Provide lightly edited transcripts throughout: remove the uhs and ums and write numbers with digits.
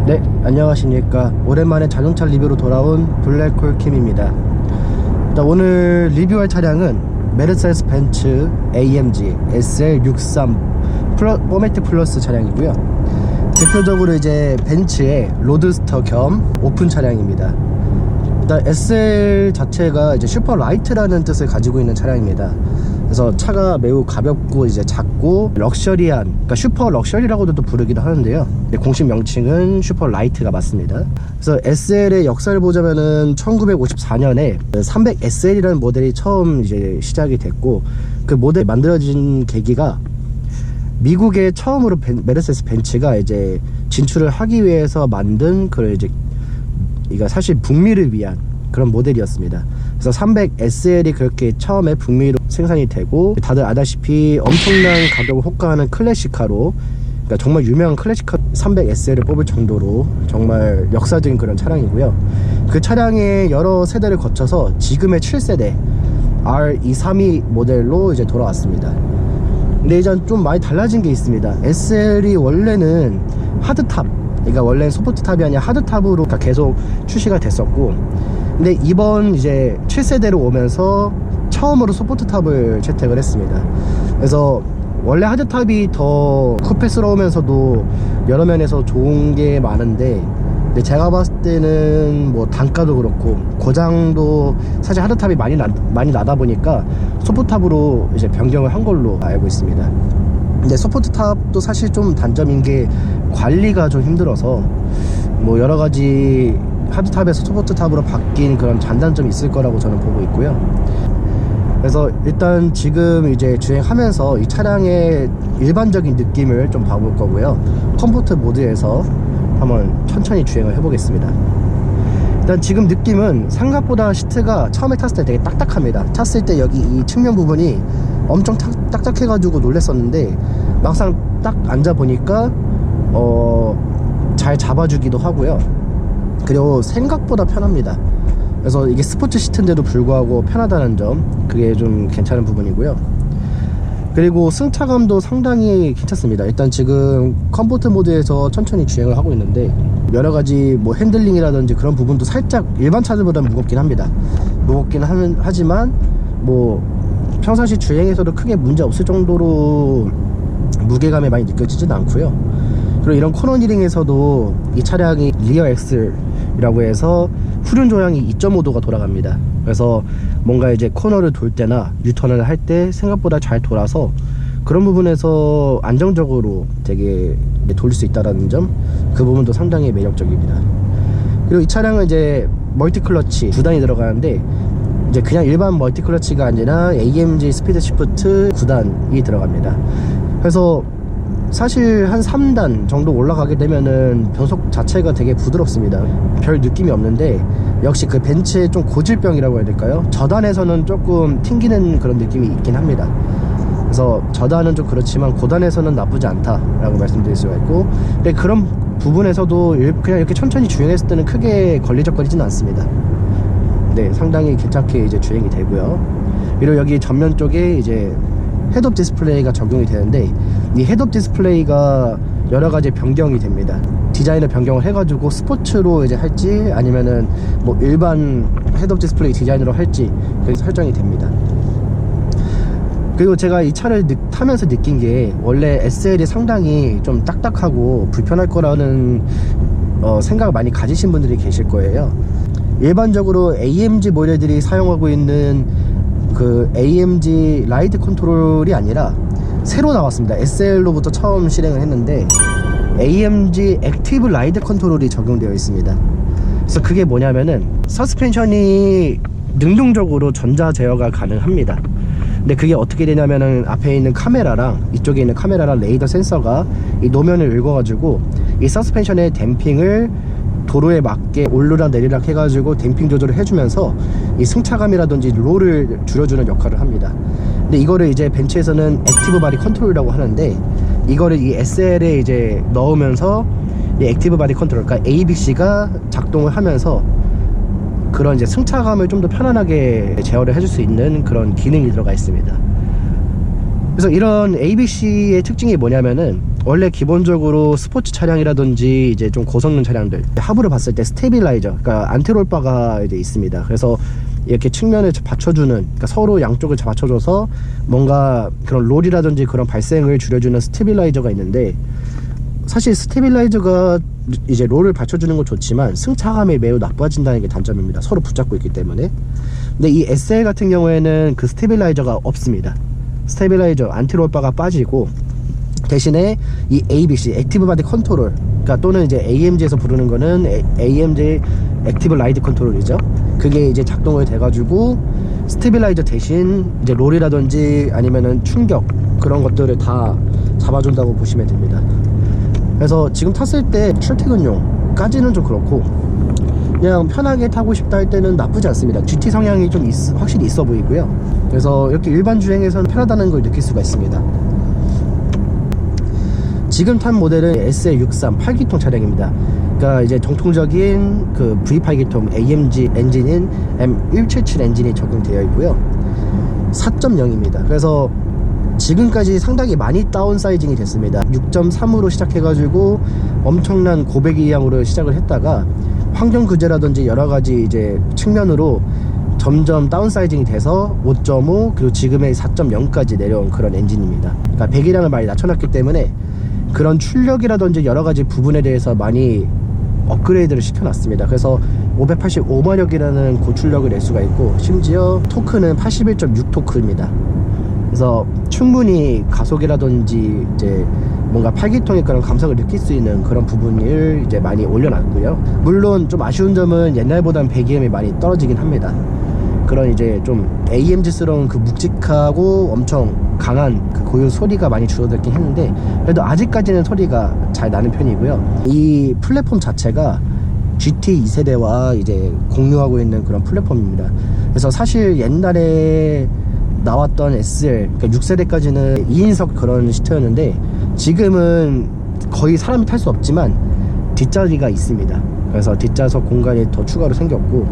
네, 안녕하십니까. 오랜만에 자동차 리뷰로 돌아온 블랙홀 킴입니다. 오늘 리뷰할 차량은 메르세데스 벤츠 AMG SL63 4매틱 플러스 차량이고요. 대표적으로 이제 벤츠의 로드스터 겸 오픈 차량입니다. 일단 SL 자체가 이제 슈퍼 라이트라는 뜻을 가지고 있는 차량입니다. 그래서 차가 매우 가볍고 이제 작고 럭셔리한, 그러니까 슈퍼 럭셔리라고도 또 부르기도 하는데요. 공식 명칭은 슈퍼 라이트가 맞습니다. 그래서 SL의 역사를 보자면은 1954년에 300SL이라는 모델이 처음 이제 시작이 됐고, 그 모델이 만들어진 계기가 미국에 처음으로 메르세데스 벤츠가 이제 진출을 하기 위해서 만든 그런 이제 이거 사실 북미를 위한 그런 모델이었습니다. 그래서 300SL이 그렇게 처음에 북미로 생산이 되고, 다들 아다시피 엄청난 가격을 호가하는 클래식카로, 그러니까 정말 유명한 클래식카 300SL을 뽑을 정도로 정말 역사적인 그런 차량이고요. 그 차량의 여러 세대를 거쳐서 지금의 7세대 R232 모델로 이제 돌아왔습니다. 근데 이제 좀 많이 달라진 게 있습니다. SL이 원래는 하드탑, 그러니까 원래는 소프트탑이 아니라 하드탑으로 계속 출시가 됐었고, 근데 이번 이제 7세대로 오면서 처음으로 소프트탑을 채택을 했습니다. 그래서 원래 하드탑이 더 쿠페스러우면서도 여러 면에서 좋은 게 많은데, 근데 제가 봤을 때는 뭐 단가도 그렇고 고장도 사실 하드탑이 많이 나다 보니까 소프트탑으로 이제 변경을 한 걸로 알고 있습니다. 근데 소프트탑도 사실 좀 단점인 게 관리가 좀 힘들어서 뭐 여러 가지 하드탑에서 소프트탑으로 바뀐 그런 장단점이 있을 거라고 저는 보고 있고요. 그래서 일단 지금 이제 주행하면서 이 차량의 일반적인 느낌을 좀 봐볼 거고요. 컴포트 모드에서 한번 천천히 주행을 해보겠습니다. 일단 지금 느낌은 생각보다 시트가 처음에 탔을 때 되게 딱딱합니다. 탔을 때 여기 이 측면 부분이 엄청 딱딱해가지고 놀랬었는데, 막상 딱 앉아보니까 잘 잡아주기도 하고요. 그리고 생각보다 편합니다. 그래서 이게 스포츠 시트인데도 불구하고 편하다는 점, 그게 좀 괜찮은 부분이고요. 그리고 승차감도 상당히 괜찮습니다. 일단 지금 컴포트 모드에서 천천히 주행을 하고 있는데, 여러가지 뭐 핸들링이라든지 그런 부분도 살짝 일반 차들보다는 무겁긴 합니다. 무겁긴 하지만 뭐 평상시 주행에서도 크게 문제 없을 정도로 무게감이 많이 느껴지진 않고요. 그리고 이런 코너니링에서도 이 차량이 리어 엑셀이라고 해서 후륜 조향이 2.5도가 돌아갑니다. 그래서 뭔가 이제 코너를 돌 때나 유턴을 할 때 생각보다 잘 돌아서 그런 부분에서 안정적으로 되게 돌릴 수 있다는 점, 그 부분도 상당히 매력적입니다. 그리고 이 차량은 이제 멀티 클러치 9단이 들어가는데, 이제 그냥 일반 멀티 클러치가 아니라 AMG 스피드 시프트 9단이 들어갑니다. 그래서 사실 한 3단 정도 올라가게 되면은 변속 자체가 되게 부드럽습니다. 별 느낌이 없는데, 역시 그 벤츠의 좀 고질병이라고 해야 될까요? 저단에서는 조금 튕기는 그런 느낌이 있긴 합니다. 그래서 저단은 좀 그렇지만 고단에서는 나쁘지 않다라고 말씀드릴 수가 있고, 근데 그런 부분에서도 그냥 이렇게 천천히 주행했을 때는 크게 걸리적거리지는 않습니다. 네, 상당히 괜찮게 이제 주행이 되고요. 그리고 여기 전면 쪽에 이제 헤드업 디스플레이가 적용이 되는데, 이 헤드업 디스플레이가 여러가지 변경이 됩니다. 디자인을 변경을 해가지고 스포츠로 이제 할지, 아니면은 뭐 일반 헤드업 디스플레이 디자인으로 할지 그게 설정이 됩니다. 그리고 제가 이 차를 타면서 느낀 게, 원래 SL이 상당히 좀 딱딱하고 불편할 거라는 생각을 많이 가지신 분들이 계실 거예요. 일반적으로 AMG 모델들이 사용하고 있는 그 AMG 라이드 컨트롤이 아니라 새로 나왔습니다. SL로부터 처음 실행을 했는데 AMG 액티브 라이드 컨트롤이 적용되어 있습니다. 그래서 그게 뭐냐면은 서스펜션이 능동적으로 전자 제어가 가능합니다. 근데 그게 어떻게 되냐면은 앞에 있는 카메라랑 이쪽에 있는 카메라랑 레이더 센서가 이 노면을 읽어가지고 이 서스펜션의 댐핑을 도로에 맞게 오르락 내리락 해가지고 댐핑 조절을 해주면서 이 승차감이라든지 롤을 줄여주는 역할을 합니다. 근데 이거를 이제 벤츠에서는 액티브 바디 컨트롤이라고 하는데, 이거를 이 SL에 이제 넣으면서 이 액티브 바디 컨트롤, 그러니까 ABC가 작동을 하면서 그런 이제 승차감을 좀 더 편안하게 제어를 해줄 수 있는 그런 기능이 들어가 있습니다. 그래서 이런 ABC의 특징이 뭐냐면은 원래 기본적으로 스포츠 차량이라든지 이제 좀 고성능 차량들 하부를 봤을 때 스테빌라이저, 그러니까 안티롤바가 이제 있습니다. 그래서 이렇게 측면을 받쳐주는, 그러니까 서로 양쪽을 받쳐줘서 뭔가 그런 롤이라든지 그런 발생을 줄여주는 스테빌라이저가 있는데, 사실 스테빌라이저가 이제 롤을 받쳐주는 건 좋지만 승차감이 매우 나빠진다는 게 단점입니다. 서로 붙잡고 있기 때문에. 근데 이 SL 같은 경우에는 그 스테빌라이저가 없습니다. 스테빌라이저 안티롤바가 빠지고 대신에 이 ABC 액티브 바디 컨트롤, 그러니까 또는 이제 AMG에서 부르는 거는 AMG 액티브 라이드 컨트롤이죠. 그게 이제 작동을 돼가지고 스테빌라이저 대신 이제 롤이라든지 아니면은 충격 그런 것들을 다 잡아준다고 보시면 됩니다. 그래서 지금 탔을 때 출퇴근용까지는 좀 그렇고 그냥 편하게 타고 싶다 할 때는 나쁘지 않습니다. GT 성향이 좀 확실히 있어 보이고요. 그래서 이렇게 일반 주행에서는 편하다는 걸 느낄 수가 있습니다. 지금 탄 모델은 SL63 8기통 차량입니다. 그러니까 이제 정통적인 그 V8기통 AMG 엔진인 M177 엔진이 적용되어 있고요. 4.0입니다. 그래서 지금까지 상당히 많이 다운 사이징이 됐습니다. 6.3으로 시작해가지고 엄청난 고배기량으로 시작을 했다가 환경 규제라든지 여러가지 이제 측면으로 점점 다운 사이징이 돼서 5.5 그리고 지금의 4.0까지 내려온 그런 엔진입니다. 그러니까 배기량을 많이 낮춰놨기 때문에 그런 출력이라든지 여러가지 부분에 대해서 많이 업그레이드를 시켜놨습니다. 그래서 585마력이라는 고출력을 낼 수가 있고 심지어 토크는 81.6 토크입니다. 그래서 충분히 가속이라든지 이제 뭔가 8기통의 그런 감성을 느낄 수 있는 그런 부분을 이제 많이 올려놨고요. 물론 좀 아쉬운 점은 옛날보단 배기음이 많이 떨어지긴 합니다. 그런 이제 좀 AMG스러운 그 묵직하고 엄청 강한 그 고유 소리가 많이 줄어들긴 했는데 그래도 아직까지는 소리가 잘 나는 편이고요. 이 플랫폼 자체가 GT 2세대와 이제 공유하고 있는 그런 플랫폼입니다. 그래서 사실 옛날에 나왔던 SL, 그러니까 6세대까지는 2인석 그런 시트였는데 지금은 거의 사람이 탈 수 없지만 뒷자리가 있습니다. 그래서 뒷좌석 공간이 더 추가로 생겼고,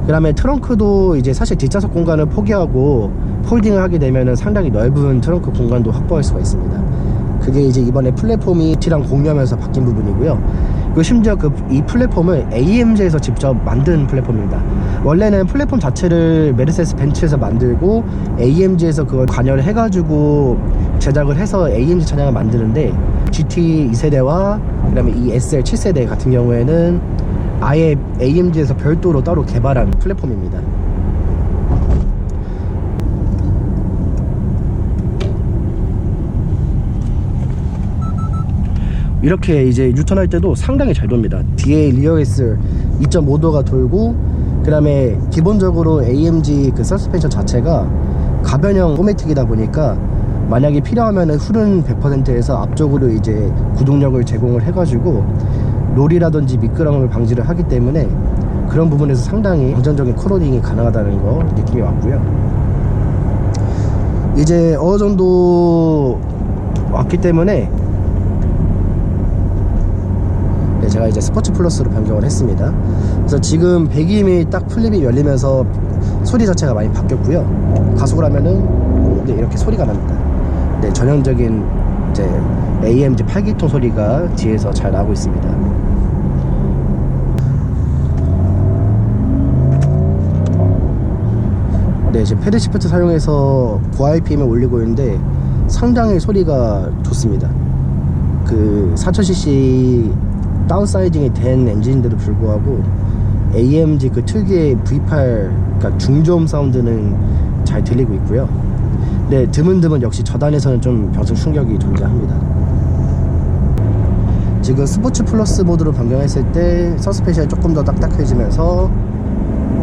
그 다음에 트렁크도 이제 사실 뒷좌석 공간을 포기하고 폴딩을 하게 되면 상당히 넓은 트렁크 공간도 확보할 수가 있습니다. 그게 이제 이번에 플랫폼이 GT랑 공유하면서 바뀐 부분이고요. 그리고 심지어 이 플랫폼을 AMG에서 직접 만든 플랫폼입니다. 원래는 플랫폼 자체를 메르세데스 벤츠에서 만들고 AMG에서 그걸 관여를 해가지고 제작을 해서 AMG 차량을 만드는데, GT 2세대와 그 다음에 이 SL 7세대 같은 경우에는 아예 AMG에서 별도로 따로 개발한 플랫폼입니다. 이렇게 이제 유턴할 때도 상당히 잘 돕니다. 뒤에 리어에스 2.5도가 돌고, 그 다음에 기본적으로 AMG 그 서스펜션 자체가 가변형 오토매틱이다 보니까 만약에 필요하면 훌은 100%에서 앞쪽으로 이제 구동력을 제공을 해가지고 롤이라든지 미끄럼을 방지를 하기 때문에 그런 부분에서 상당히 안정적인 크로닝이 가능하다는 거 느낌이 왔고요. 이제 어느 정도 왔기 때문에 제가 이제 스포츠 플러스로 변경을 했습니다. 그래서 지금 배기음이 딱 플립이 열리면서 소리 자체가 많이 바뀌었고요. 가속을 하면은 네, 이렇게 소리가 납니다. 네, 전형적인 이제 AMG 8기통 소리가 뒤에서 잘 나오고 있습니다. 네, 지금 패드 시프트 사용해서 고RPM을 올리고 있는데 상당히 소리가 좋습니다. 그 4000cc 다운 사이징이 된 엔진인데도 불구하고 AMG 그 특유의 V8, 그러니까 중저음 사운드는 잘 들리고 있고요. 네, 드문드문 역시 저단에서는 좀 변속 충격이 존재합니다. 지금 스포츠 플러스 모드로 변경했을 때 서스펜션이 조금 더 딱딱해지면서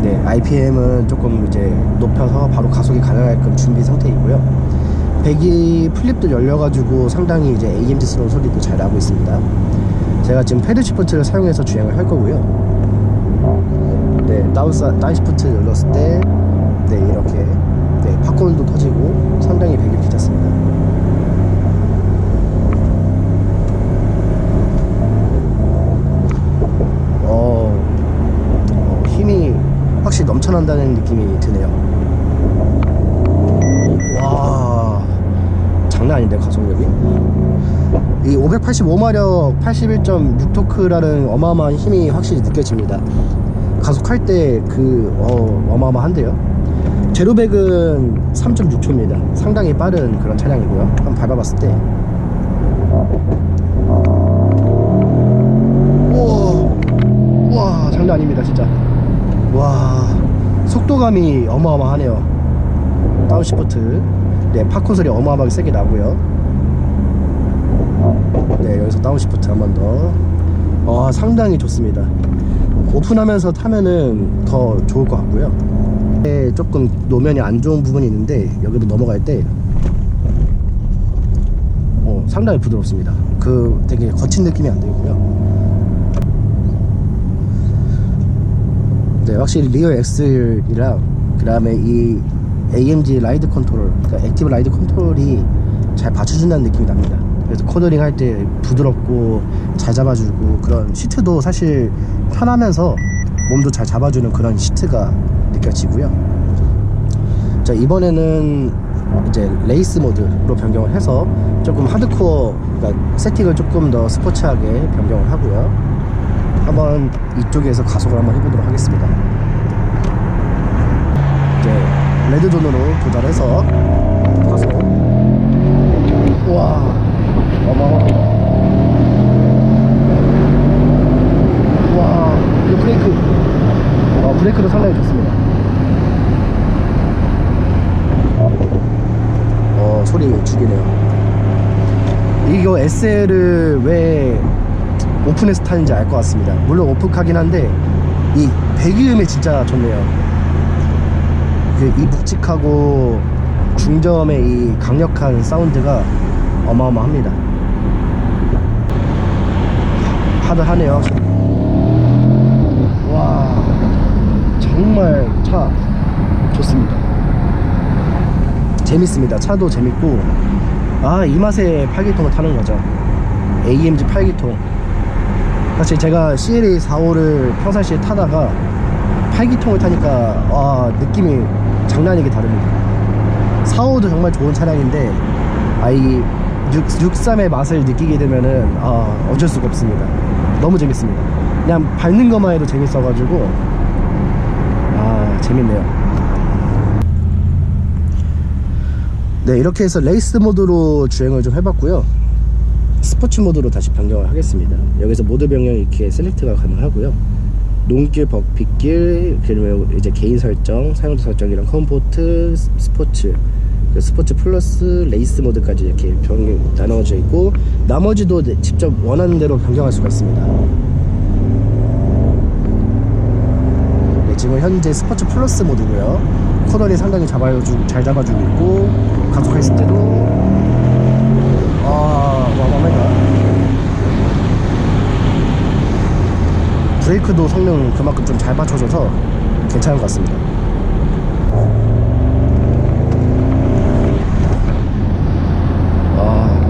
네, RPM은 조금 이제 높여서 바로 가속이 가능할끔 준비 상태이고요. 배기 플립도 열려가지고 상당히 이제 AMG스러운 소리도 잘 나고 있습니다. 제가 지금 패드 시프트를 사용해서 주행을 할 거고요. 네, 다운 시프트 눌렀을 때 네, 이렇게 네, 팝콘도 터지고 상당히 배기 괜찮습니다. 힘이 확실히 넘쳐난다는 느낌이 드네요. 와, 장난 아닌데 가속력이. 이 585마력 81.6토크라는 어마어마한 힘이 확실히 느껴집니다. 가속할 때 어마어마한데요. 제로백은 3.6초입니다 상당히 빠른 그런 차량이고요. 한번 밟아봤을 때 우와 장난 아닙니다 진짜. 와 속도감이 어마어마하네요. 다운시프트 네 팝콘 소리 어마어마하게 세게 나고요. 네 여기서 다운시프트 한 번 더. 상당히 좋습니다. 오픈하면서 타면은 더 좋을 것 같고요. 조금 노면이 안 좋은 부분이 있는데 여기도 넘어갈 때 상당히 부드럽습니다. 되게 거친 느낌이 안 들고요. 네 확실히 리어 엑셀이랑 그 다음에 이 AMG 라이드 컨트롤, 그러니까 액티브 라이드 컨트롤이 잘 받쳐준다는 느낌이 납니다. 그래서 코너링 할 때 부드럽고 잘 잡아주고, 그런 시트도 사실 편하면서 몸도 잘 잡아주는 그런 시트가 느껴지고요. 자 이번에는 이제 레이스 모드로 변경을 해서 조금 하드코어, 그러니까 세팅을 조금 더 스포츠하게 변경을 하고요. 한번 이쪽에서 가속을 한번 해보도록 하겠습니다. 이제 레드존으로 도달해서 가속. 우와 어마어마합니다. 우와 이 브레이크, 브레이크도 상당히 좋습니다. 소리 죽이네요. 이거 SL을 왜 오픈해서 타는지 알 것 같습니다. 물론 오픈하긴 한데 이 배기음이 진짜 좋네요. 이 묵직하고 중저음의 이 강력한 사운드가 어마어마합니다. 하드하네요. 와 정말 차 좋습니다. 재밌습니다. 차도 재밌고, 이 맛에 8기통을 타는 거죠. AMG 8기통. 사실 제가 CLA 45를 평상시에 타다가 8기통을 타니까 느낌이 장난 아니게 다릅니다. 45도 정말 좋은 차량인데 이 63의 맛을 느끼게 되면은 어쩔 수가 없습니다. 너무 재밌습니다. 그냥 밟는 것만 해도 재밌어가지고 재밌네요. 네 이렇게 해서 레이스 모드로 주행을 좀 해봤고요. 스포츠 모드로 다시 변경을 하겠습니다. 여기서 모드 변경 이렇게 셀렉트가 가능하고요. 농길, 빗길, 그리고 이제 개인 설정, 사용자 설정이랑 컴포트, 스포츠, 스포츠 플러스 레이스 모드까지 이렇게 나눠져 있고, 나머지도 직접 원하는 대로 변경할 수가 있습니다. 네, 지금 현재 스포츠 플러스 모드고요. 코너리 상당히 잘 잡아주고 있고, 가속했을 때도 와마메가 브레이크도 성능 그만큼 좀 잘 받쳐줘서 괜찮은 것 같습니다.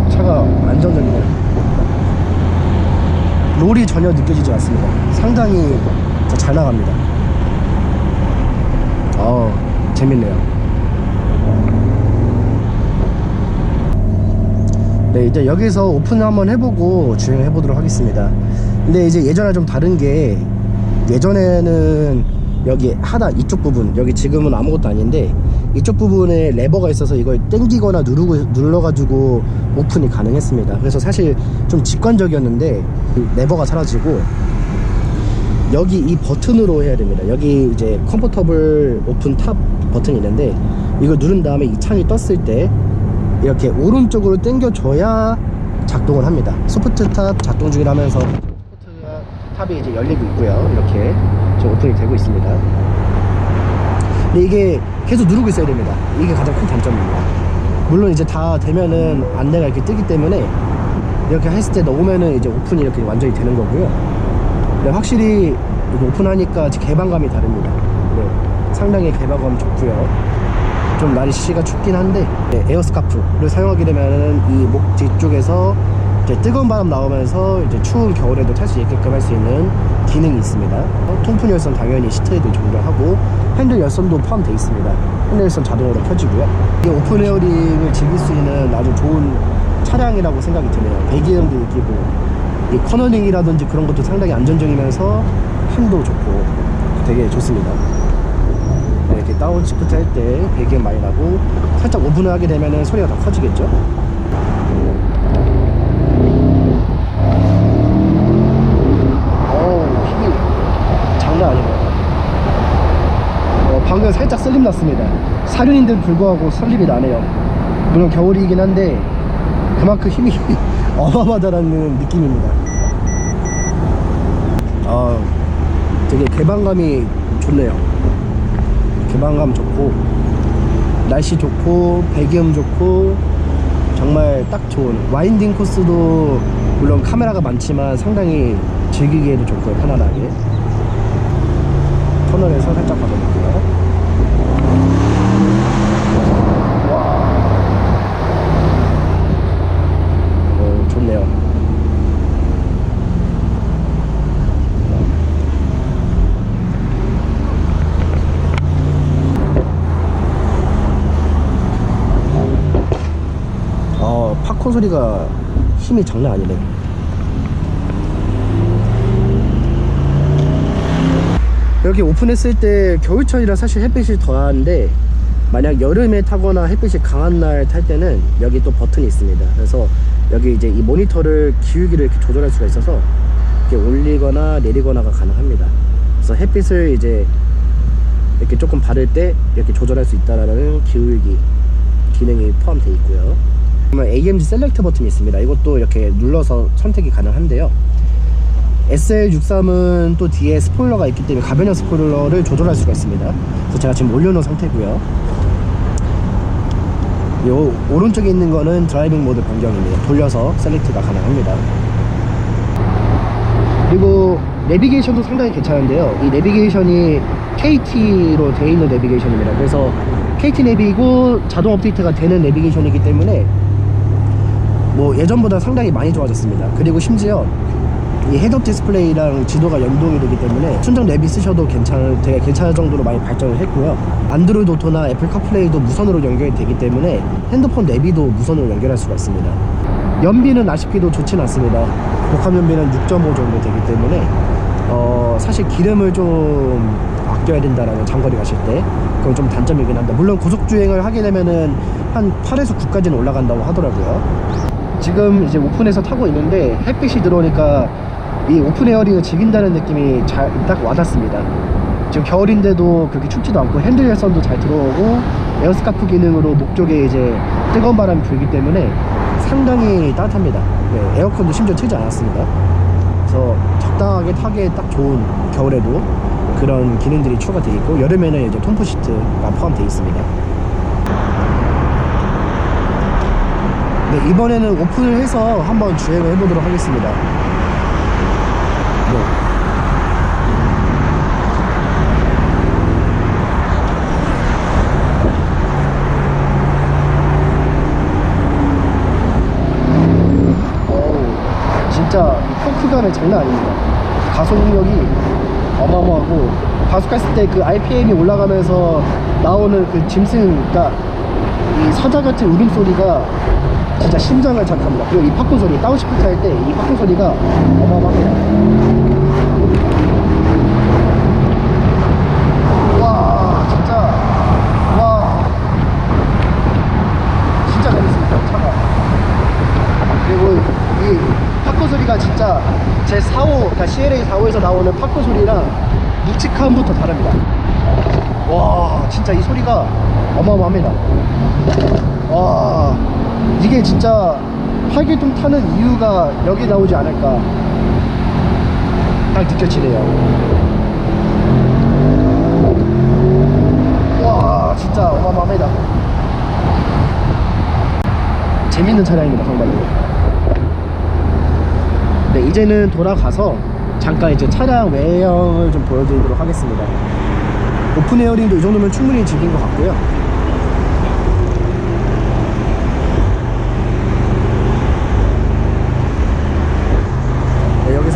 차가 안정적이네요. 롤이 전혀 느껴지지 않습니다. 상당히 잘 나갑니다. 재밌네요. 네 이제 여기서 오픈 한번 해보고 주행해 보도록 하겠습니다. 근데 이제 예전에 좀 다른 게, 예전에는 여기 하단 이쪽 부분, 여기 지금은 아무것도 아닌데 이쪽 부분에 레버가 있어서 이걸 당기거나 눌러가지고 오픈이 가능했습니다. 그래서 사실 좀 직관적이었는데 레버가 사라지고 여기 이 버튼으로 해야 됩니다. 여기 이제 컴포터블 오픈 탑 버튼이 있는데 이걸 누른 다음에 이 창이 떴을 때 이렇게 오른쪽으로 당겨줘야 작동을 합니다. 소프트 탑 작동 중이라면서 소프트 탑이 이제 열리고 있고요. 이렇게 지금 오픈이 되고 있습니다. 근데 이게 계속 누르고 있어야 됩니다. 이게 가장 큰 단점입니다. 물론 이제 다 되면은 안내가 이렇게 뜨기 때문에 이렇게 했을 때 넣으면은 이제 오픈이 이렇게 완전히 되는 거고요. 네, 확실히 오픈하니까 개방감이 다릅니다. 네, 상당히 개방감 좋고요. 좀 날씨가 춥긴 한데 에어스카프를 사용하게 되면은 이 목 뒤쪽에서 이제 뜨거운 바람 나오면서 이제 추운 겨울에도 탈 수 있게끔 할 수 있는 기능이 있습니다. 통풍 열선 당연히 시트에도 적용하고 핸들 열선도 포함되어 있습니다. 핸들 열선 자동으로 켜지고요. 이 오픈 에어링을 즐길 수 있는 아주 좋은 차량이라고 생각이 드네요. 배기음도 느끼고 이 커너링이라든지 그런 것도 상당히 안전적이면서 힘도 좋고 되게 좋습니다. 네, 이렇게 다운 시프트 할 때 배기음 많이 나고 살짝 오픈을 하게 되면 소리가 더 커지겠죠. 힘이 장난 아니네요. 방금 살짝 슬립 났습니다. 사륜인데도 불구하고 슬립이 나네요. 물론 겨울이긴 한데 그만큼 힘이 어마어마하다는 느낌입니다. 되게 개방감이 좋네요. 개방감 좋고 날씨 좋고 배기음 좋고 정말 딱 좋은 와인딩 코스도 물론 카메라가 많지만 상당히 즐기기에도 좋고요. 편안하게 터널에서 살짝 받아볼게요. 와, 좋네요. 팝콘 소리가 힘이 장난 아니네. 이렇게 오픈했을 때 겨울철이라 사실 햇빛이 더한데 만약 여름에 타거나 햇빛이 강한 날 탈 때는 여기 또 버튼이 있습니다. 그래서 여기 이제 이 모니터를 기울기를 이렇게 조절할 수가 있어서 이렇게 올리거나 내리거나가 가능합니다. 그래서 햇빛을 이제 이렇게 조금 바를 때 이렇게 조절할 수 있다라는 기울기 기능이 포함되어 있고요. 그러면 AMG 셀렉트 버튼이 있습니다. 이것도 이렇게 눌러서 선택이 가능한데요. SL63은 또 뒤에 스포일러가 있기 때문에 가변형 스포일러를 조절할 수가 있습니다. 그래서 제가 지금 올려놓은 상태고요. 요 오른쪽에 있는 거는 드라이빙 모드 변경입니다. 돌려서 셀렉트가 가능합니다. 그리고 내비게이션도 상당히 괜찮은데요. 이 내비게이션이 KT로 되어 있는 내비게이션입니다. 그래서 KT 내비고 자동 업데이트가 되는 내비게이션이기 때문에 뭐 예전보다 상당히 많이 좋아졌습니다. 그리고 심지어 이 헤드업 디스플레이랑 지도가 연동이 되기 때문에 순정 내비 쓰셔도 되게 괜찮을 정도로 많이 발전을 했고요. 안드로이드 오토나 애플 카플레이도 무선으로 연결이 되기 때문에 핸드폰 내비도 무선으로 연결할 수가 있습니다. 연비는 아쉽게도 좋진 않습니다. 복합 연비는 6.5 정도 되기 때문에 사실 기름을 좀 아껴야 된다라는 장거리 가실 때 그건 좀 단점이긴 한데, 물론 고속주행을 하게 되면은 한 8에서 9까지는 올라간다고 하더라고요. 지금 이제 오픈해서 타고 있는데 햇빛이 들어오니까 이 오픈 에어링을 즐긴다는 느낌이 딱 와닿습니다. 지금 겨울인데도 그렇게 춥지도 않고 핸들 열선도 잘 들어오고 에어스카프 기능으로 목 쪽에 이제 뜨거운 바람이 불기 때문에 상당히 따뜻합니다. 네, 에어컨도 심지어 틀지 않았습니다. 그래서 적당하게 타기에 딱 좋은, 겨울에도 그런 기능들이 추가되어 있고 여름에는 이제 톰프 시트가 포함되어 있습니다. 네, 이번에는 오픈을 해서 한번 주행을 해보도록 하겠습니다. 네. 진짜 토크감은 장난 아닙니다. 가속력이 어마어마하고 가속했을 때 그 RPM이 올라가면서 나오는 그 짐승, 그러니까 이 사자 같은 울음소리가 진짜 심장을 자극합니다. 그리고 이 팝콘 소리, 다운시프트 할 때 이 팝콘 소리가 어마어마합니다. 와, 진짜, 와, 진짜 재밌습니다, 차가. 그리고 이 팝콘 소리가 진짜 제 4호, 그러니까 CLA 4호에서 나오는 팝콘 소리랑 묵직함부터 다릅니다. 와, 진짜 이 소리가 어마어마합니다. 와, 이게 진짜 8기통 타는 이유가 여기 나오지 않을까 딱 느껴지네요. 와, 진짜 어마어마합니다. 재밌는 차량입니다, 상당히. 네, 이제는 돌아가서 잠깐 이제 차량 외형을 좀 보여드리도록 하겠습니다. 오픈 에어링도 이 정도면 충분히 즐긴 것 같고요.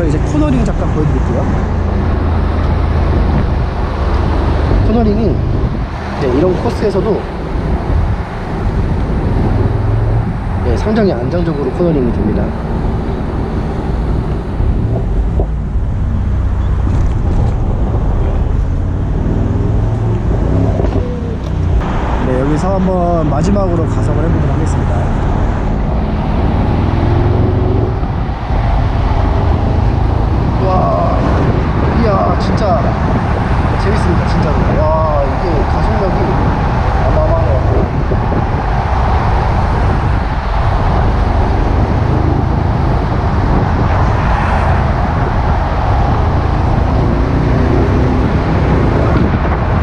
이제 코너링 잠깐 보여드릴게요. 코너링이 네, 이런 코스에서도 네, 상당히 안정적으로 코너링이 됩니다. 네, 여기서 한번 마지막으로 가성을 해보도록 하겠습니다. 와, 이야, 진짜 재밌습니다, 진짜로. 와, 이게 가속력이 어마어마해요.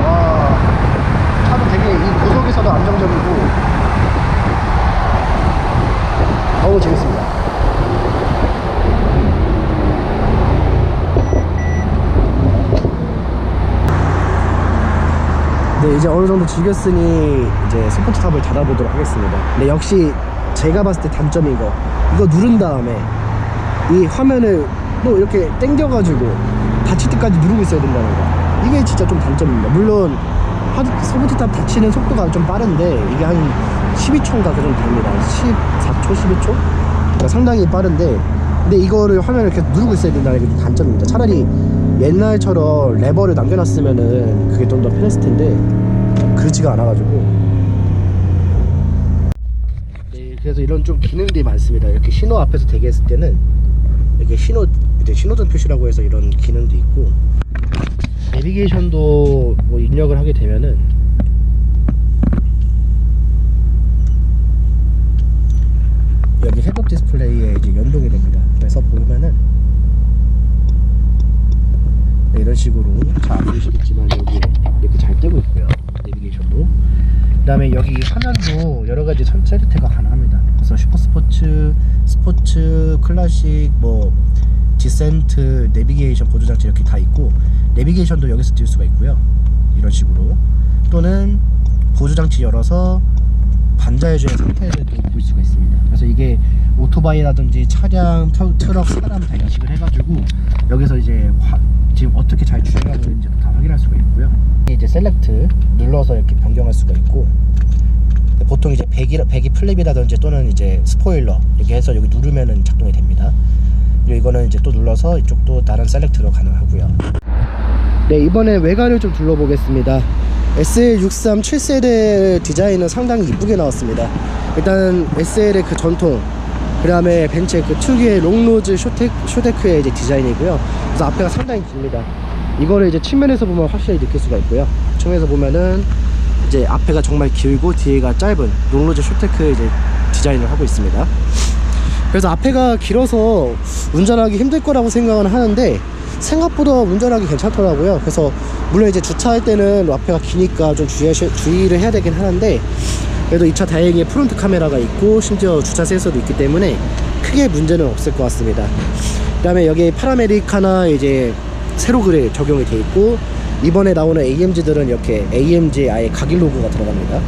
와, 차도 되게 이 고속에서도 안정적이고 너무 재밌습니다. 네, 이제 어느 정도 즐겼으니 이제 스포츠탑을 닫아보도록 하겠습니다. 근데 역시 제가 봤을 때 단점이 이거 누른 다음에 이 화면을 또 이렇게 당겨가지고 닫힐 때까지 누르고 있어야 된다는 거. 이게 진짜 좀 단점입니다. 물론 스포츠탑 닫히는 속도가 좀 빠른데 이게 한 12초인가 그 정도 됩니다. 14초, 12초? 그러니까 상당히 빠른데, 근데 이거를 화면을 계속 누르고 있어야 된다는 게 단점입니다. 차라리 옛날처럼 레버를 남겨놨으면은 그게 좀 더 편했을 텐데 그렇지가 않아가지고. 네, 그래서 이런 좀 기능들이 많습니다. 이렇게 신호 앞에서 대기했을 때는 이렇게 이제 신호등 표시라고 해서 이런 기능도 있고, 내비게이션도 뭐 입력을 하게 되면은 여기 헤드업 디스플레이에 이제 연동이 됩니다. 그래서 보면은 네, 이런 식으로 잘 안 보이시겠지만 여기 이렇게 잘 뜨고 있고요. 내비게이션도. 그 다음에 여기 화면도 여러가지 세트가 가능합니다. 그래서 슈퍼스포츠, 스포츠, 클래식, 뭐 디센트, 내비게이션 보조장치 이렇게 다 있고, 내비게이션도 여기서 띄울 수가 있고요. 이런 식으로. 또는 보조장치 열어서 반자해주는 상태에도 볼 수가 있습니다. 그래서 이게 오토바이라든지 차량, 트럭, 사람 다 인식을 해가지고 여기서 이제 지금 어떻게 잘 주행하고 있는지 다 확인할 수가 있고요. 이제 셀렉트 눌러서 이렇게 변경할 수가 있고, 보통 이제 배기 플립이라든지 또는 이제 스포일러 이렇게 해서 여기 누르면은 작동이 됩니다. 그리고 이거는 이제 또 눌러서 이쪽도 다른 셀렉트로 가능하고요. 네, 이번에 외관을 좀 둘러보겠습니다. SL63 7세대 디자인은 상당히 이쁘게 나왔습니다. 일단 SL의 그 전통, 그 다음에 벤츠의 그 특유의 롱노즈 쇼데크의 이제 디자인이고요. 그래서 앞에가 상당히 깁니다. 이거를 이제 측면에서 보면 확실히 느낄 수가 있고요. 측면에서 보면은 이제 앞에가 정말 길고 뒤에가 짧은 롱노즈 쇼데크 이제 디자인을 하고 있습니다. 그래서 앞에가 길어서 운전하기 힘들 거라고 생각은 하는데 생각보다 운전하기 괜찮더라고요. 그래서 물론 이제 주차할 때는 앞에가 기니까 좀 주의를 해야 되긴 하는데, 그래도 이 차 다행히 프론트 카메라가 있고 심지어 주차 센서도 있기 때문에 크게 문제는 없을 것 같습니다. 그 다음에 여기 파라메리카나 이제 세로 그릴 적용이 돼 있고, 이번에 나오는 AMG들은 이렇게 AMG 아예 각일 로고가 들어갑니다.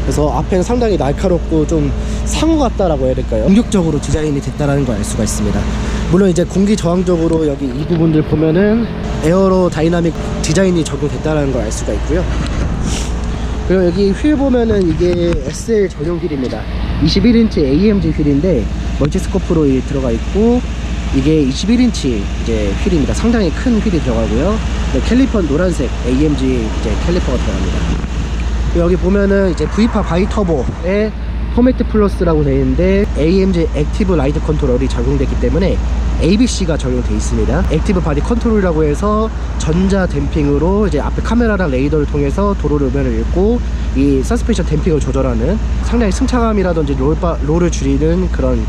그래서 앞에는 상당히 날카롭고 좀 상호 같다라고 해야 될까요? 공격적으로 디자인이 됐다라는 걸 알 수가 있습니다. 물론 이제 공기 저항적으로 여기 이 부분들 보면은 에어로 다이나믹 디자인이 적용됐다라는 걸 알 수가 있고요. 그리고 여기 휠 보면은 이게 SL 전용 휠입니다. 21인치 AMG 휠인데 멀티스코프로 들어가 있고, 이게 21인치 이제 휠입니다. 상당히 큰 휠이 들어가고요. 캘리퍼는 노란색 AMG 이제 캘리퍼가 들어갑니다. 여기 보면은 이제 V8 바이터보에 포매트 플러스라고 되어 있는데 AMG 액티브 라이드 컨트롤이 적용됐기 때문에 ABC가 적용되어 있습니다. 액티브 바디 컨트롤이라고 해서 전자 댐핑으로 이제 앞에 카메라랑 레이더를 통해서 도로路면을 읽고 이 서스펜션 댐핑을 조절하는 상당히 승차감이라든지 롤을 줄이는 그런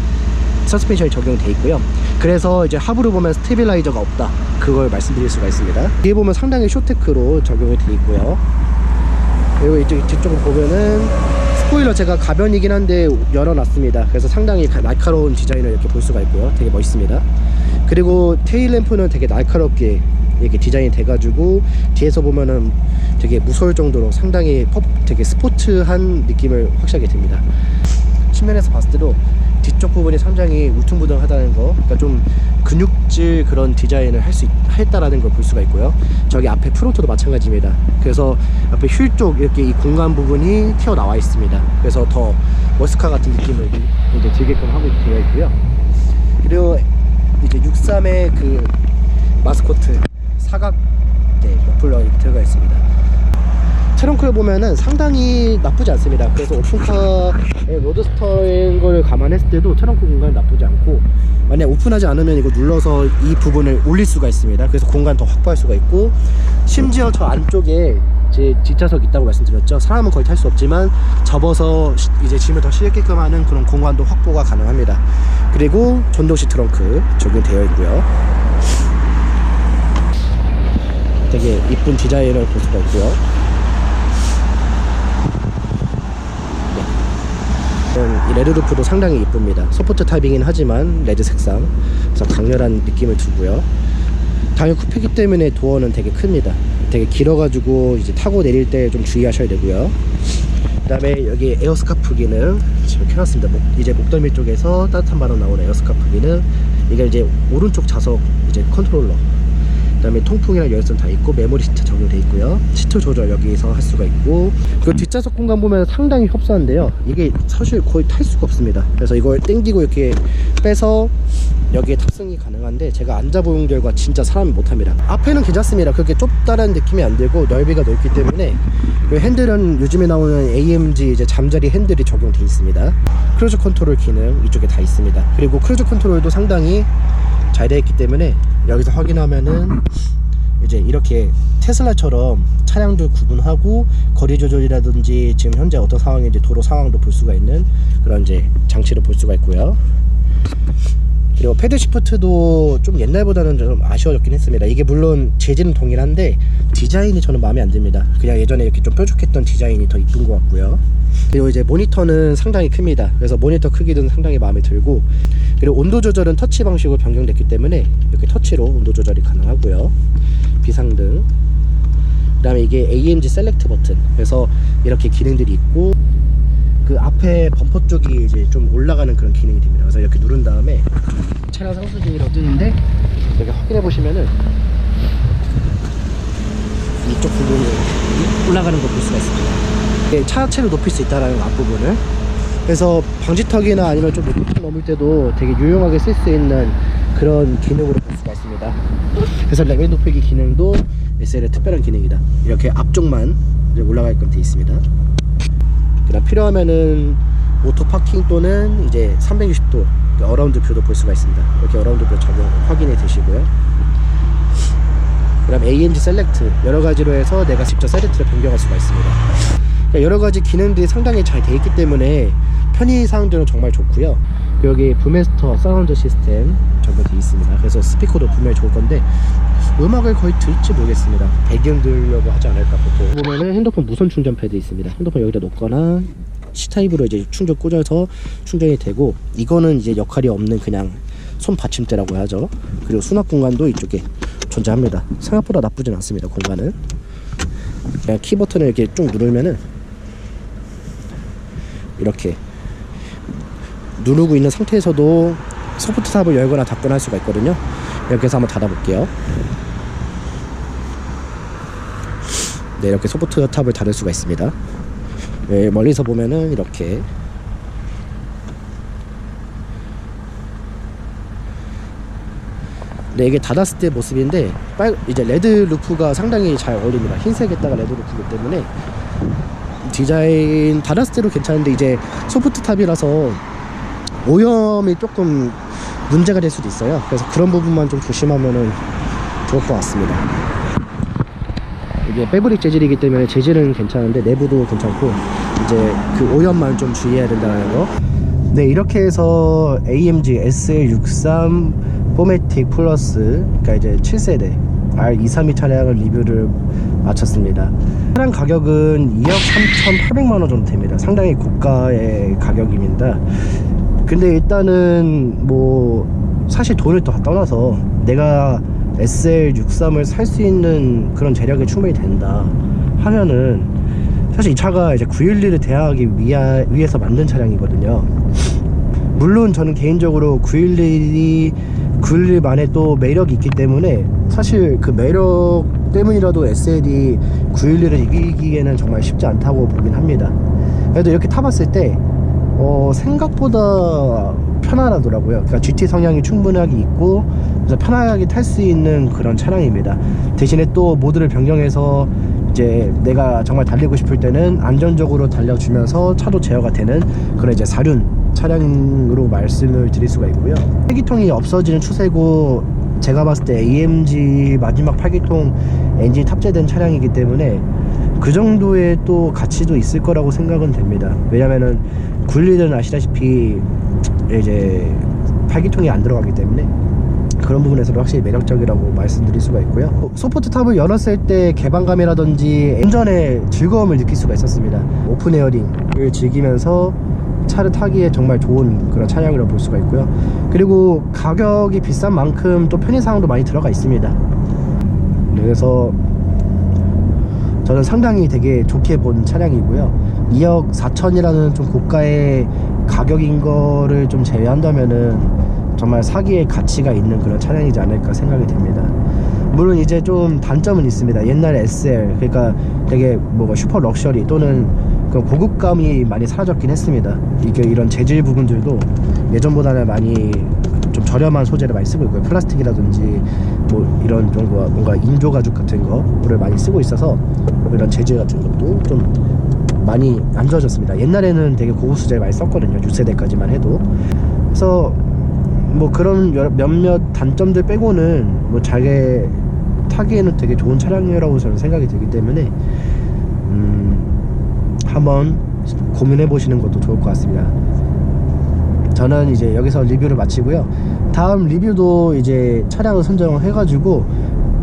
서스펜션이 적용되어 있고요. 그래서 이제 하부를 보면 스테빌라이저가 없다, 그걸 말씀드릴 수가 있습니다. 뒤에 보면 상당히 쇼테크로 적용이 되어 있고요. 그리고 이쪽 뒤쪽을 보면은 스포일러 제가 가변이긴 한데 열어놨습니다. 그래서 상당히 날카로운 디자인을 이렇게 볼 수가 있고요. 되게 멋있습니다. 그리고 테일 램프는 되게 날카롭게 이렇게 디자인이 돼가지고 뒤에서 보면은 되게 무서울 정도로 상당히 되게 스포츠한 느낌을 확실하게 듭니다. 측면에서 봤을 때도 뒤쪽 부분이 상당히 울퉁불퉁하다는 거, 그러니까 좀 근육질 그런 디자인을 했다라는 걸 볼 수가 있고요. 저기 앞에 프론트도 마찬가지입니다. 그래서 앞에 휠 쪽 이렇게 이 공간 부분이 튀어나와 있습니다. 그래서 더 머스카 같은 느낌을 이제 들게끔 하고 되어 있고요. 그리고 이제 63의 그 마스코트 사각 머플러 들어가 있습니다. 트렁크를 보면은 상당히 나쁘지 않습니다. 그래서 오픈카의 로드스터인 걸 감안했을 때도 트렁크 공간이 나쁘지 않고, 만약 오픈하지 않으면 이거 눌러서 이 부분을 올릴 수가 있습니다. 그래서 공간 더 확보할 수가 있고, 심지어 저 안쪽에 제 뒷좌석 있다고 말씀드렸죠. 사람은 거의 탈 수 없지만 접어서 이제 짐을 더 실게끔 하는 그런 공간도 확보가 가능합니다. 그리고 전동식 트렁크 적용되어 있고요. 되게 이쁜 디자인을 볼 수가 있고요. 이 레드루프도 상당히 이쁩니다. 소포트 타입이긴 하지만 레드 색상, 그래서 강렬한 느낌을 두고요. 당연히 쿠페이기 때문에 도어는 되게 큽니다. 되게 길어가지고 이제 타고 내릴 때 좀 주의하셔야 되고요. 그 다음에 여기 에어스카프 기능 지금 켜놨습니다. 이제 목덜미 쪽에서 따뜻한 바람 나오는 에어스카프 기능. 이게 이제 오른쪽 좌석 이제 컨트롤러, 그 다음에 통풍이랑 열선 다 있고, 메모리 시트 적용돼 있고요. 시트 조절 여기서 할 수가 있고, 그 뒷좌석 공간 보면 상당히 협소한데요. 이게 사실 거의 탈 수가 없습니다. 그래서 이걸 당기고 이렇게 빼서 여기에 탑승이 가능한데, 제가 앉아본 결과 진짜 사람이 못합니다. 앞에는 괜찮습니다. 그렇게 좁다라는 느낌이 안 들고 넓이가 넓기 때문에. 그리고 핸들은 요즘에 나오는 AMG 이제 잠자리 핸들이 적용돼 있습니다. 크루즈 컨트롤 기능 이쪽에 다 있습니다. 그리고 크루즈 컨트롤도 상당히 잘 되어 있기 때문에 여기서 확인하면은 이제 이렇게 테슬라처럼 차량들 구분하고 거리 조절이라든지 지금 현재 어떤 상황인지 도로 상황도 볼 수가 있는 그런 이제 장치를 볼 수가 있고요. 그리고 패드 시프트도 좀 옛날보다는 좀 아쉬워졌긴 했습니다. 이게 물론 재질은 동일한데 디자인이 저는 마음에 안 듭니다. 그냥 예전에 이렇게 좀 뾰족했던 디자인이 더 이쁜 것 같고요. 그리고 이제 모니터는 상당히 큽니다. 그래서 모니터 크기도 상당히 마음에 들고, 그리고 온도 조절은 터치 방식으로 변경됐기 때문에 이렇게 터치로 온도 조절이 가능하고요. 비상등, 그 다음에 이게 AMG 셀렉트 버튼, 그래서 이렇게 기능들이 있고, 그 앞에 범퍼 쪽이 이제 좀 올라가는 그런 기능이 됩니다. 그래서 이렇게 누른 다음에 차량 상수진이라고 뜨는데, 여기 확인해 보시면은 이쪽 부분이 올라가는 걸 볼 수가 있습니다. 차 자체를 높일 수 있다는 앞부분을. 그래서 방지턱이나 아니면 좀 높이 넘을 때도 되게 유용하게 쓸 수 있는 그런 기능으로 볼 수가 있습니다. 그래서 레벨 높이기 기능도 SL의 특별한 기능이다. 이렇게 앞쪽만 이제 올라가게끔 되어 있습니다. 그다음 필요하면은 오토 파킹 또는 이제 360도 어라운드 뷰도 볼 수가 있습니다. 이렇게 어라운드 뷰 적용 확인해 주시고요. 그 다음 AMG 셀렉트 여러가지로 해서 내가 직접 셀렉트를 변경할 수가 있습니다. 여러가지 기능들이 상당히 잘 되어 있기 때문에 편의사항들은 정말 좋고요. 여기 부메스터 사운드 시스템 적용되어 있습니다. 그래서 스피커도 분명히 좋을 건데 음악을 거의 들지 모르겠습니다. 배경 들으려고 하지 않을까. 보통 보면은 핸드폰 무선 충전 패드 있습니다. 핸드폰 여기다 놓거나 C타입으로 이제 충전 꽂아서 충전이 되고, 이거는 이제 역할이 없는 그냥 손 받침대라고 하죠. 그리고 수납 공간도 이쪽에 존재합니다. 생각보다 나쁘진 않습니다. 공간은 그냥 키 버튼을 이렇게 쭉 누르면은 이렇게 누르고 있는 상태에서도 소프트 탑을 열거나 닫거나 할 수가 있거든요. 이렇게 해서 한번 닫아 볼게요. 네, 이렇게 소프트 탑을 닫을 수가 있습니다. 네, 멀리서 보면은 이렇게 네, 이게 닫았을 때 모습인데 이제 레드 루프가 상당히 잘 어울립니다. 흰색에다가 레드 루프이기 때문에 디자인 닫았을 때도 괜찮은데, 이제 소프트 탑이라서 오염이 조금 문제가 될 수도 있어요. 그래서 그런 부분만 좀 조심하면은 좋을 것 같습니다. 이게 패브릭 재질이기 때문에 재질은 괜찮은데 내부도 괜찮고, 이제 그 오염만 좀 주의해야 된다는 거. 네, 이렇게 해서 AMG SL63 포매틱 플러스, 그러니까 이제 7세대 R232 차량을 리뷰를 마쳤습니다. 차량 가격은 2억 3,800만원 정도 됩니다. 상당히 고가의 가격입니다. 근데 일단은 뭐 사실 돈을 또 떠나서 내가 SL63을 살 수 있는 그런 재력이 충분히 된다 하면은, 사실 이 차가 이제 911을 대항하기 위해서 만든 차량이거든요. 물론 저는 개인적으로 911만의 또 매력이 있기 때문에 사실 그 매력 때문이라도 SL이 911을 이기기에는 정말 쉽지 않다고 보긴 합니다. 그래도 이렇게 타봤을 때 생각보다 편안하더라고요. 그러니까 GT 성향이 충분하게 있고 그래서 편하게 탈 수 있는 그런 차량입니다. 대신에 또 모드를 변경해서 이제 내가 정말 달리고 싶을 때는 안정적으로 달려주면서 차도 제어가 되는 그런 이제 사륜 차량으로 말씀을 드릴 수가 있고요.排기통이 없어지는 추세고 제가 봤을 때 AMG 마지막 8기통 엔진이 탑재된 차량이기 때문에 그 정도의 또 가치도 있을 거라고 생각은 됩니다. 왜냐면은 911은 아시다시피 이제 8기통이 안 들어가기 때문에 그런 부분에서도 확실히 매력적이라고 말씀드릴 수가 있고요. 소프트 탑을 열었을 때 개방감이라든지 운전의 즐거움을 느낄 수가 있었습니다. 오픈 에어링을 즐기면서 차를 타기에 정말 좋은 그런 차량이라고 볼 수가 있고요. 그리고 가격이 비싼 만큼 또 편의사항도 많이 들어가 있습니다. 그래서 저는 상당히 되게 좋게 본 차량이고요. 2억 4천이라는 좀 고가의 가격인 거를 좀 제외한다면은 정말 사기의 가치가 있는 그런 차량이지 않을까 생각이 됩니다. 물론 이제 좀 단점은 있습니다. 옛날 SL 그러니까 되게 뭐가 슈퍼 럭셔리 또는 그 고급감이 많이 사라졌긴 했습니다. 이게 이런 재질 부분들도 예전보다는 많이 좀 저렴한 소재를 많이 쓰고 있고요. 플라스틱이라든지 뭐 이런 정도가 뭔가 인조 가죽 같은 거를 많이 쓰고 있어서 이런 재질 같은 것도 좀 많이 안 좋아졌습니다. 옛날에는 되게 고급 소재를 많이 썼거든요. 6세대까지만 해도. 그래서 뭐 그런 몇몇 단점들 빼고는 뭐 자기 타기에는 되게 좋은 차량이라고 저는 생각이 들기 때문에 한번 고민해 보시는 것도 좋을 것 같습니다. 저는 이제 여기서 리뷰를 마치고요. 다음 리뷰도 이제 차량을 선정을 해가지고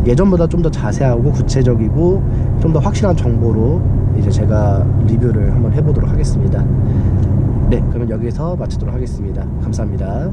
예전보다 좀 더 자세하고 구체적이고 좀 더 확실한 정보로 이제 제가 리뷰를 한번 해보도록 하겠습니다. 네, 그러면 여기서 마치도록 하겠습니다. 감사합니다.